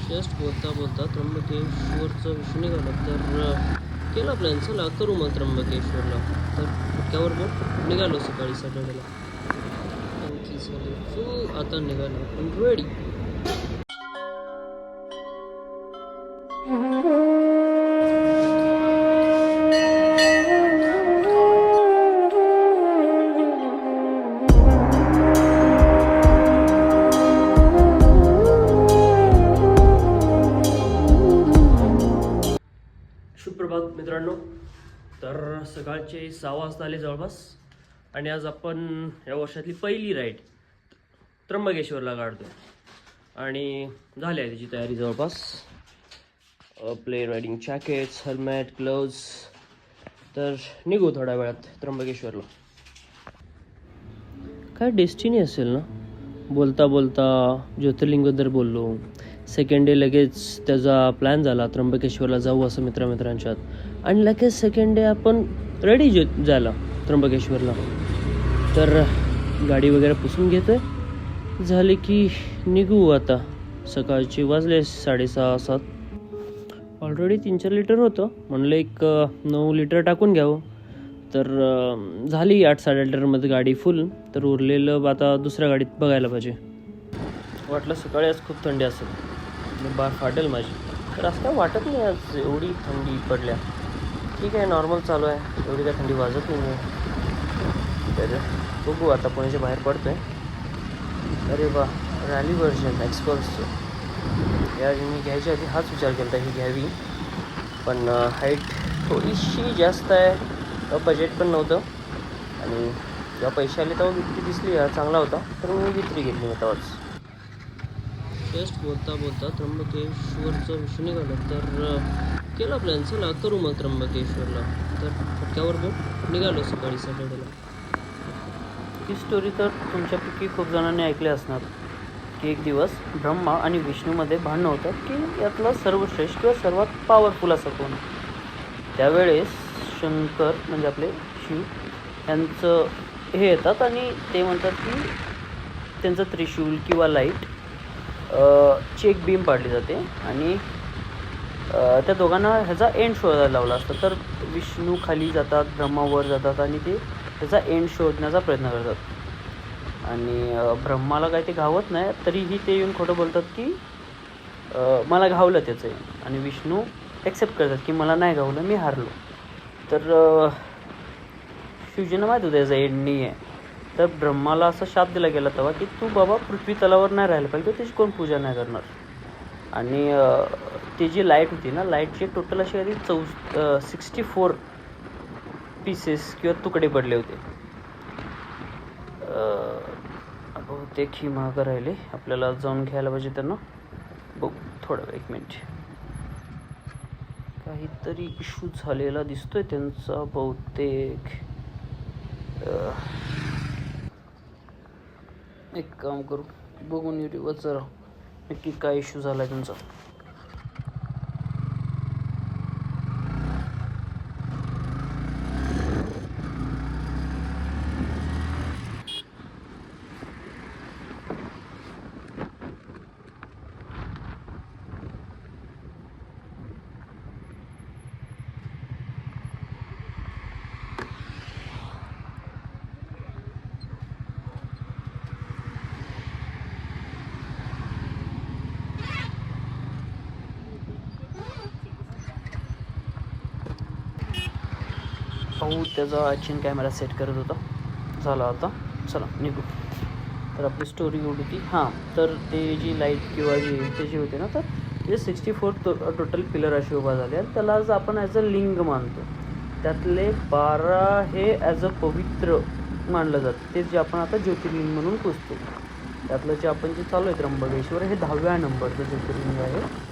Just बोलता बोलता त्र्यंबकेश्वरचा विषय निघाला तर केला प्लॅन, चला करू मग त्र्यंबकेश्वरला. तर फटक्यावर मग निघालो सकाळी सॅटर्डेला. आणखी झाले सो आता निघालो पण रेडी. सुप्रभात मित्रांनो. तर सकाळचे 6 वाजता आले जवळपास आणि आज आपण या वर्षातली पहिली राईड त्र्यंबकेश्वरला काढतो आणि झाली आहे त्याची तयारी जवळपास. Play riding jackets, helmet, gloves. तर निघू थोड्या वेळात त्र्यंबकेश्वरला. काय डेस्टिनी असेल ना. बोलता बोलता ज्योतिर्लिंगबद्दल बोललो. सेकंड डे लगेच त्याचा प्लॅन झाला त्र्यंबकेश्वरला जाऊ असं मित्रांच्यात, आणि लगेच सेकंड डे आपण रेडी जायला त्र्यंबकेश्वरला. तर गाडी वगैरे पुसून घेतोय, झाले की निघू आता. सकाळचे वाजले 6:30-7. ऑलरेडी 3-4 लिटर होतं, म्हणलं एक 9 लिटर टाकून घ्यावं. तर झाली 8-8.5 लिटरमध्ये गाडी फुल. तर उरलेलं आता दुसऱ्या गाडीत बघायला पाहिजे. वाटलं सकाळी आज खूप थंडी असेल, बार फाटेल माझी. तर असं काय वाटत नाही आज एवढी थंडी पडल्या. ठीक आहे, नॉर्मल चालू आहे, एवढी काय थंडी वाजत नाही आहे. तर बघू आता पुण्याच्या बाहेर पडतो आहे. अरे वा, रॅली व्हर्जन एक्सपर्ट्सचं यार. मी घ्यायच्या आधी हाच विचार केला होता ही घ्यावी, पण हाईट थोडीशी जास्त आहे, बजेट पण नव्हतं, आणि जेव्हा पैसे आले तेव्हा विक्री दिसली यार चांगला होता, तर मी विक्री घेतली मी तेव्हाच. जस्ट बोलता बोलता त्र्यंबकेश्वरचा विषय निघाला तर केला प्लॅन, चला करू मग त्र्यंबकेश्वरला. तर फटक्यावर मग निघालो सकाळी सॅटर्डेला. ही स्टोरी तर तुमच्यापैकी खूप जणांनी ऐकली असणार की एक दिवस ब्रह्मा आणि विष्णूमध्ये भांडणं होतं की यातला सर्वश्रेष्ठ किंवा सर्वात पॉवरफुल असं कोण. त्यावेळेस शंकर म्हणजे आपले शिव यांचं हे येतात आणि ते म्हणतात की त्यांचं त्रिशूल किंवा लाईट ची एक बीम पाडली जाते आणि त्या दोघांना ह्याचा एंड शोधायला लावला असता. तर विष्णू खाली जातात, ब्रह्मा वर जातात आणि ते त्याचा एंड शोधण्याचा प्रयत्न करतात. आणि ब्रह्माला काही ते घावत नाही, तरीही ते येऊन खोटं बोलतात की मला घावलं त्याचं. आणि विष्णू ॲक्सेप्ट करतात की मला नाही घावलं, मी हारलो. तर शिवजींना माहीत होतं याचा एंड नाही आहे. तर ब्रह्माला असा शाप दिला गेला तेव्हा की तू बाबा पृथ्वी तलावर नाही राहायला पाहिजे, त्याची कोण पूजा नाही करणार. आणि ती जी लाईट होती ना, लाईटचे टोटल असे आधी 64 पीसेस किंवा तुकडे पडले होते. बहुतेक ही महाग राहिले, आपल्याला जाऊन घ्यायला पाहिजे त्यांना. बघू थोडं, 1 मिनिट. काहीतरी इश्यू झालेला दिसतोय त्यांचा बहुतेक. एक काम करू, बघून यूट्यूबवर जरा नक्की काय इश्यू झाला आहे त्यांचा. भाऊ त्याचा ॲक्शन कॅमेरा सेट करत होता, झाला आता. चला निघू. तर आपली स्टोरी एवढी होती. हां, तर ते जी लाईट किंवा जी त्याची होते ना, तर ते 64 टोटल पिलर असे उभा झाले आणि त्याला आज आपण ॲज अ लिंग मानतो. त्यातले 12 हे ॲज अ पवित्र मानलं जातं, ते जे आपण आता ज्योतिर्लिंग म्हणून पुजतो. त्यातलं जे आपण जे चालू आहे त्र्यंबकेश्वर, हे 10व्या नंबरचं ज्योतिर्लिंग आहे.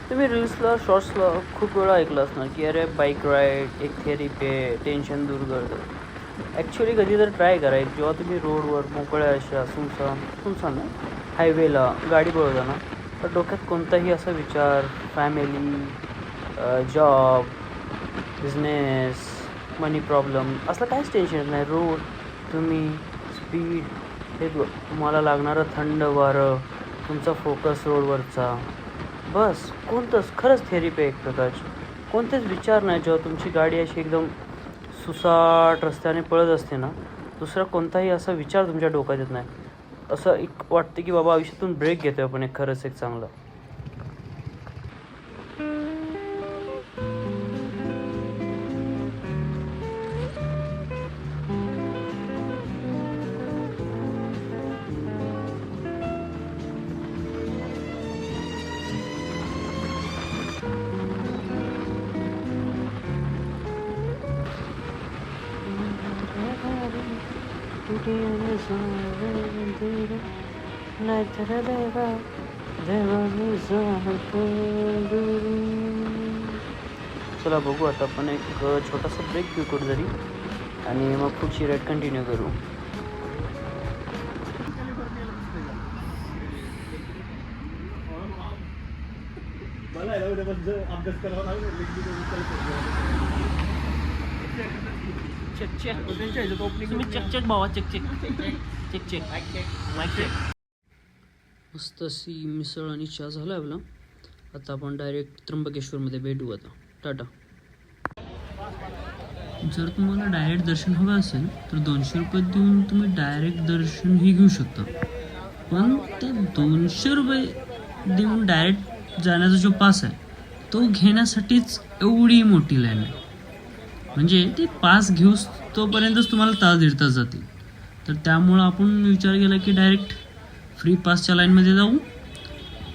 तुम्ही रील्सला, शॉर्ट्सला खूप वेळा ऐकलं असणार की अरे बाईक राईड एक थेरपी आहे, टेन्शन दूर करतं. ॲक्च्युली कधी तर ट्राय करा. जेव्हा तुम्ही रोडवर मोकळ्या अशा सुनसान हायवेला गाडी पळवता ना, तर डोक्यात कोणताही असा विचार, फॅमिली, जॉब, बिझनेस, मनी प्रॉब्लेम असलं काहीच टेन्शन नाही. रोड, तुम्ही, स्पीड, हे तुम्हाला लागणारं थंड वारं, तुमचा फोकस रोडवरचा, बस कोणतंच खरंच थेरपी आहे एक प्रकारची. कोणतेच विचार नाही. जेव्हा तुमची गाडी अशी एकदम सुसाट रस्त्याने पळत असते ना, दुसरा कोणताही असा विचार तुमच्या डोक्यात येत नाही. असं एक वाटतं की बाबा आयुष्यातून ब्रेक घेतो आपण एक खरंच एक चांगला. चला बघू आता आपण एक छोटासा ब्रेक घेऊ कुठेतरी आणि मग पुढची राईड कंटिन्यू करू. मस्त अशी मिसळ आणि चहा झाला आपला. आता आपण डायरेक्ट त्र्यंबकेश्वरमध्ये भेटू. आता टाटा. जर तुम्हाला डायरेक्ट दर्शन हवं असेल तर 200 रुपये देऊन तुम्ही डायरेक्ट दर्शनही घेऊ शकता. पण ते 200 रुपये देऊन डायरेक्ट जाण्याचा जो पास आहे तो घेण्यासाठीच एवढी मोठी लाईन आहे. म्हणजे ते पास घेऊस तोपर्यंतच तुम्हाला तास दीड तास जातील. तर त्यामुळं आपण विचार केला की डायरेक्ट फ्री पासच्या लाईनमध्ये जाऊ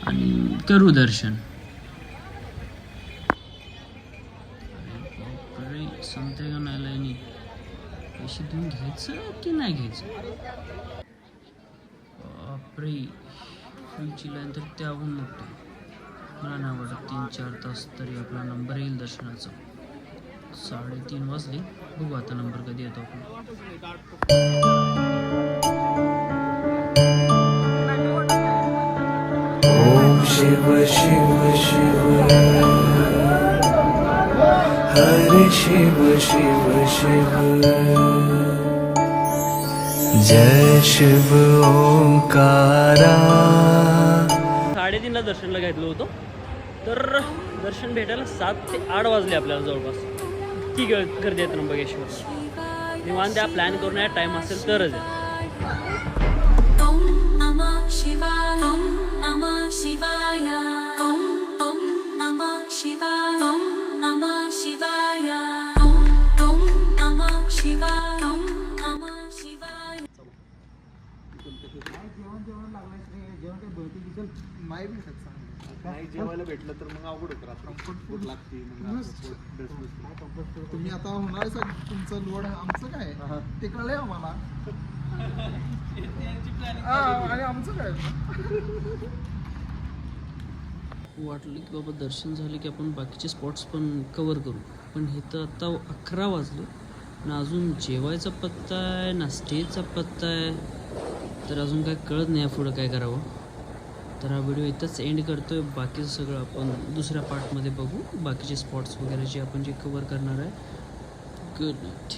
आणि करू दर्शन. संपते का नाही लाईनी, पैसे देऊन घ्यायचं की नाही घ्यायचं. बापरे, फ्रीची लाईन तर त्याहून मोठी. मला नाही वाटत 3-4 तास तरी आपला नंबर येईल दर्शनाचा. 3:30 वाजले. बघू आता नंबर कधी येतो आपण. ओम शिव शिव शिव हरे शिव शिव शिव जय शिव ओंकारा. 3:30ला दर्शनला घेतलं होतं तर दर्शन भेटायला 7 ते 8 वाजले आपल्याला जवळपास. ती गर्दी आहे त्र्यंबकेश्वर. निवांत त्या प्लॅन करून या टाईम असेल तरच आहे. नाही जेवायला भेटलं तर मग अवघड होतं. लागते तुम्ही आता होणार तुमचं लोड आमचं काय ते कळलंय आम्हाला. आणि आमचं काय वाटलं की बाबा दर्शन झाले की आपण बाकीचे स्पॉट्स पण कवर करू. पण हे तर आता 11 वाजले ना, अजून जेवायचा पत्ता आहे ना स्टेचा पत्ता आहे. तर अजून काय कळत नाही पुढं काय करावं. तर हा व्हिडिओ इथंच एंड करतो आहे. बाकीचं सगळं आपण दुसऱ्या पार्टमध्ये बघू. बाकीचे स्पॉट्स वगैरे जे आपण जे कवर करणार आहे. Good night.